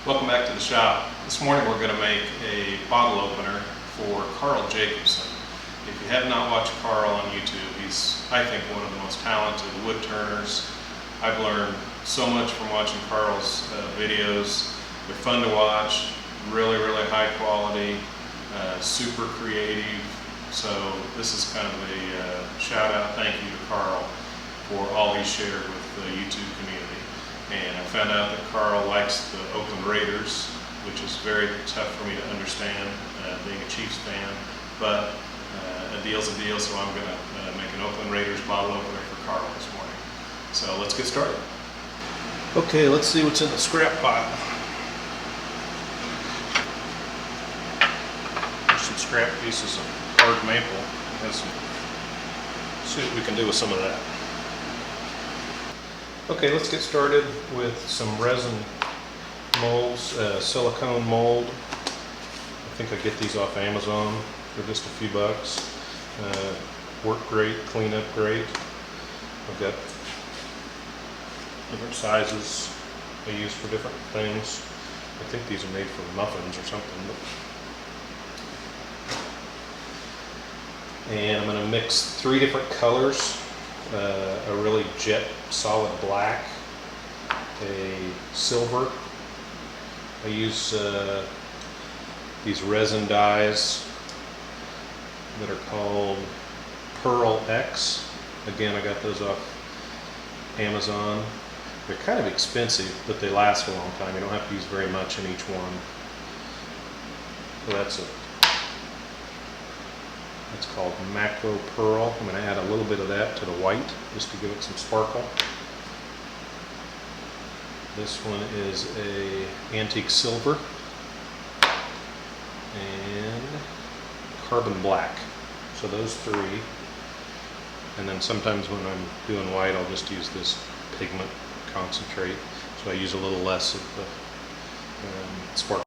Welcome back to the shop. This morning we're going to make a bottle opener for Carl Jacobson. If you have not watched Carl on YouTube, he's, I think, one of the most talented wood turners. I've learned so much from watching Carl's videos. They're fun to watch, really high quality, super creative. So this is kind of a shout out, thank you to Carl for all he shared with the YouTube community. And I found out that Carl likes the Oakland Raiders, which is very tough for me to understand, being a Chiefs fan. But a deal's a deal, so I'm going to make an Oakland Raiders bottle opener for Carl this morning. So let's get started. Okay, let's see what's in the scrap pile. There's some scrap pieces of hard maple. Let's see what we can do with some of that. Okay, let's get started with some resin molds, silicone mold. I think I get these off Amazon for just a few bucks. Work great, clean up great. I've got different sizes I use for different things. I think these are made for muffins or something. And I'm going to mix 3 different colors. A really jet solid black, a silver. I use these resin dyes that are called Pearl X. Again, I got those off Amazon. They're kind of expensive, but they last a long time. You don't have to use very much in each one. So that's it. It's called Macro Pearl. I'm going to add a little bit of that to the white just to give it some sparkle. This one is a antique silver and carbon black. So those 3. And then sometimes when I'm doing white, I'll just use this pigment concentrate. So I use a little less of the sparkle.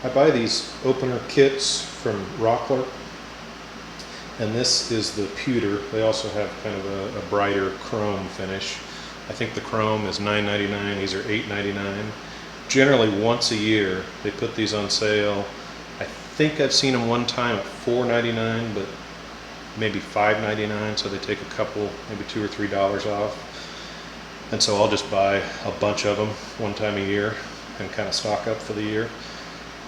I buy these opener kits from Rockler, and this is the pewter. They also have kind of a brighter chrome finish. I think the chrome is $9.99, these are $8.99. Generally once a year they put these on sale. I think I've seen them one time at $4.99, but maybe $5.99, so they take a couple, maybe $2 or $3 off. And so I'll just buy a bunch of them one time a year and kind of stock up for the year.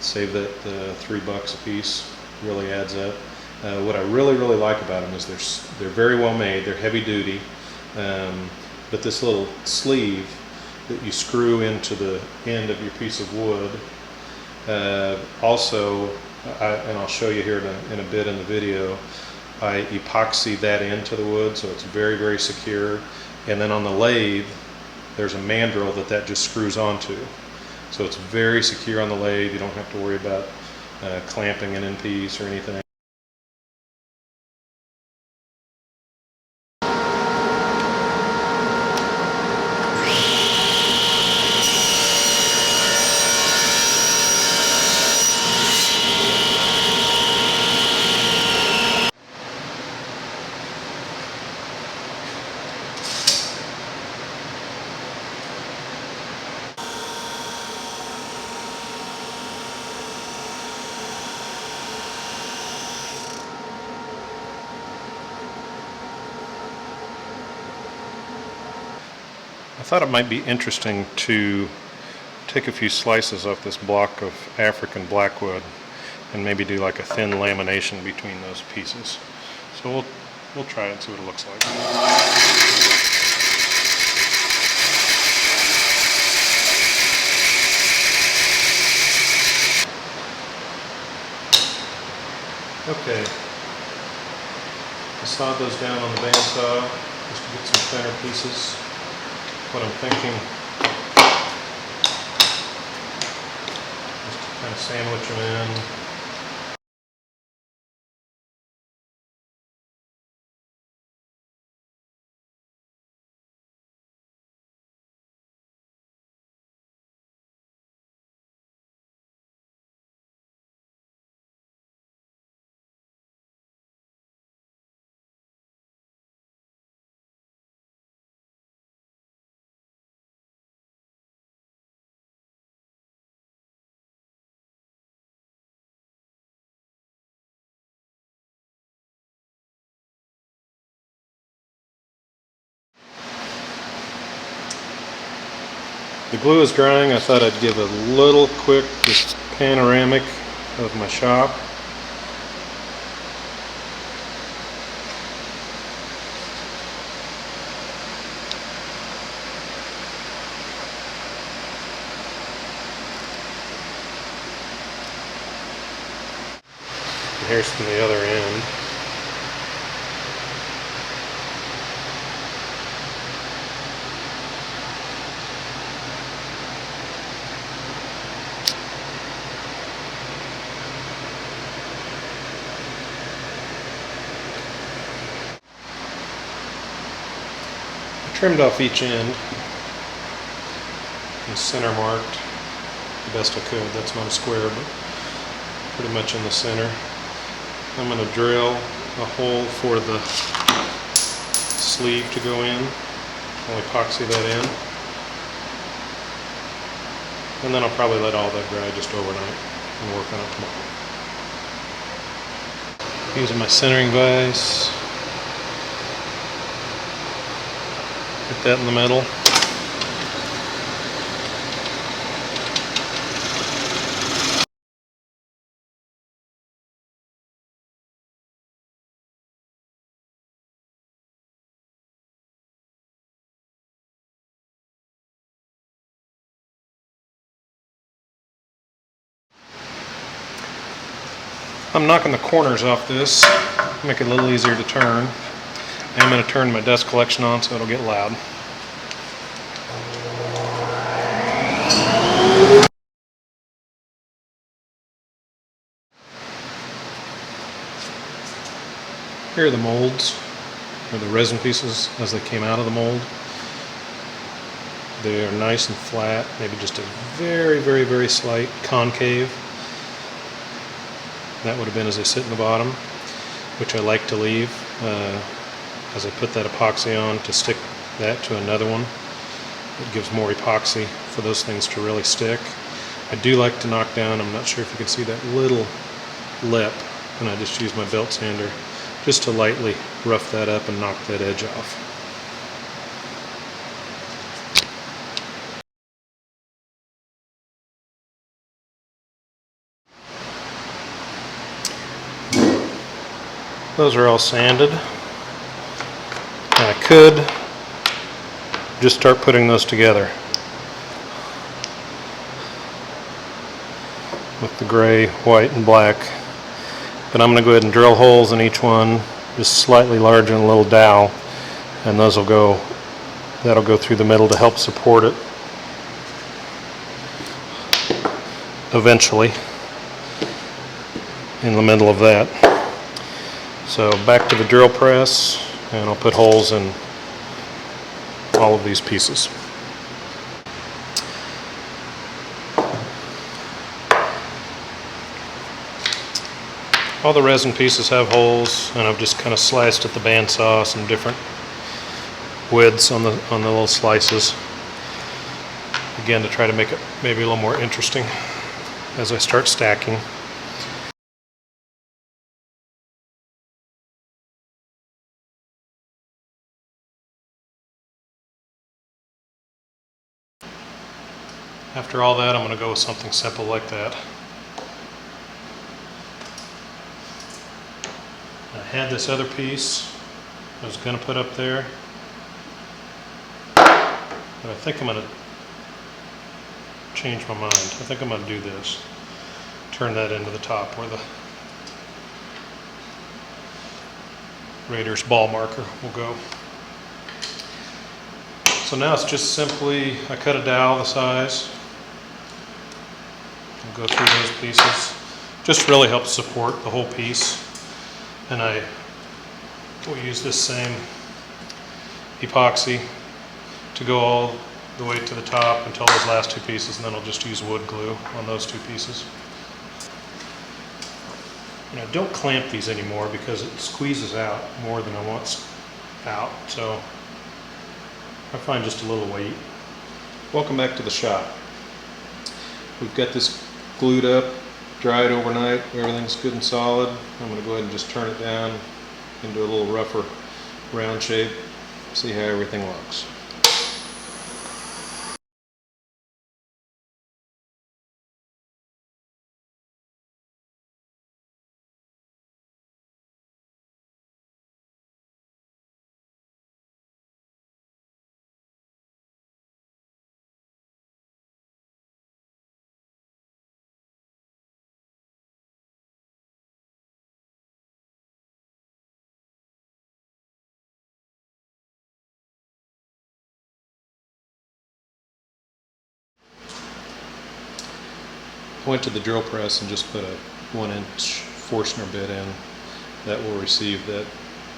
Save that $3 a piece, really adds up. What I really like about them is they're very well made. They're heavy duty, but this little sleeve that you screw into the end of your piece of wood. Also, and I'll show you here in a bit in the video, I epoxy that into the wood, so it's very secure. And then on the lathe, there's a mandrel that just screws onto. So it's very secure on the lathe. You don't have to worry about clamping it in piece or anything. I thought it might be interesting to take a few slices off this block of African blackwood and maybe do like a thin lamination between those pieces. So we'll try it and see what it looks like. Okay, I sawed those down on the bandsaw just to get some thinner pieces. What I'm thinking is to kind of sandwich them in. The glue is drying. I thought I'd give a little quick just panoramic of my shop. And here's from the other end. Trimmed off each end and center marked the best I could. That's not a square, but pretty much in the center. I'm going to drill a hole for the sleeve to go in. I'll epoxy that in. And then I'll probably let all that dry just overnight and work on it tomorrow. Using my centering vise. Get that in the middle. I'm knocking the corners off this, make it a little easier to turn. I'm going to turn my dust collection on so it'll get loud. Here are the molds, or the resin pieces as they came out of the mold. They are nice and flat, maybe just a very, very, very slight concave. That would have been as they sit in the bottom, which I like to leave as I put that epoxy on to stick that to another one. It gives more epoxy for those things to really stick. I do like to knock down, I'm not sure if you can see that little lip, and I just use my belt sander just to lightly rough that up and knock that edge off. Those are all sanded, and I could just start putting those together with the gray, white, and black. But I'm going to go ahead and drill holes in each one, just slightly larger than a little dowel, and those will go. That'll go through the middle to help support it eventually in the middle of that. So back to the drill press, and I'll put holes in all of these pieces. All the resin pieces have holes, and I've just kind of sliced at the bandsaw some different widths on the little slices. Again, to try to make it maybe a little more interesting as I start stacking. After all that, I'm going to go with something simple like that. I had this other piece I was going to put up there, but I think I'm going to change my mind. I think I'm going to do this. Turn that into the top where the Raiders ball marker will go. So now it's just simply, I cut a dowel the size. I'll go through those pieces. Just really helps support the whole piece. And I will use this same epoxy to go all the way to the top until those last two pieces, and then I'll just use wood glue on those two pieces. And I don't clamp these anymore because it squeezes out more than I want out, so I find just a little weight. Welcome back to the shop. We've got this glued up, dried overnight, everything's good and solid. I'm going to go ahead and just turn it down into a little rougher round shape, see how everything looks. I went to the drill press and just put a 1-inch Forstner bit in that will receive that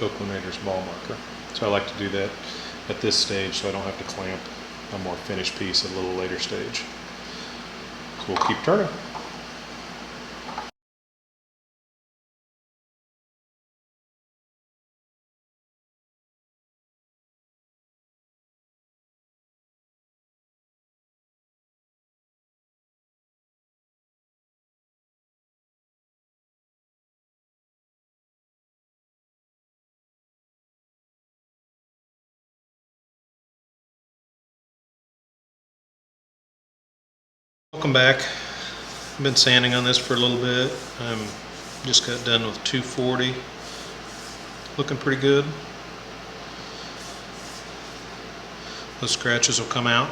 Oakland Raiders ball marker. So I like to do that at this stage so I don't have to clamp a more finished piece at a little later stage. So we'll keep turning. Welcome back. I've been sanding on this for a little bit. Just got done with 240. Looking pretty good. Those scratches will come out.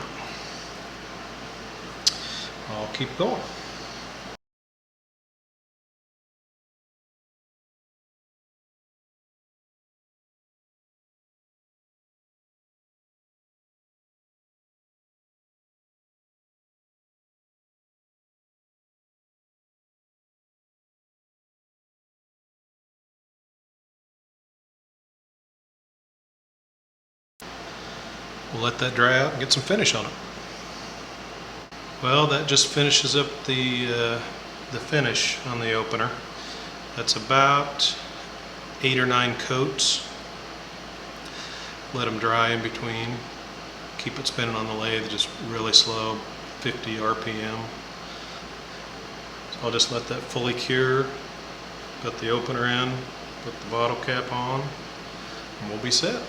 I'll keep going. We'll let that dry out and get some finish on it. Well, that just finishes up the finish on the opener. That's about 8 or 9 coats. Let them dry in between. Keep it spinning on the lathe just really slow, 50 RPM. So I'll just let that fully cure, put the opener in, put the bottle cap on, and we'll be set.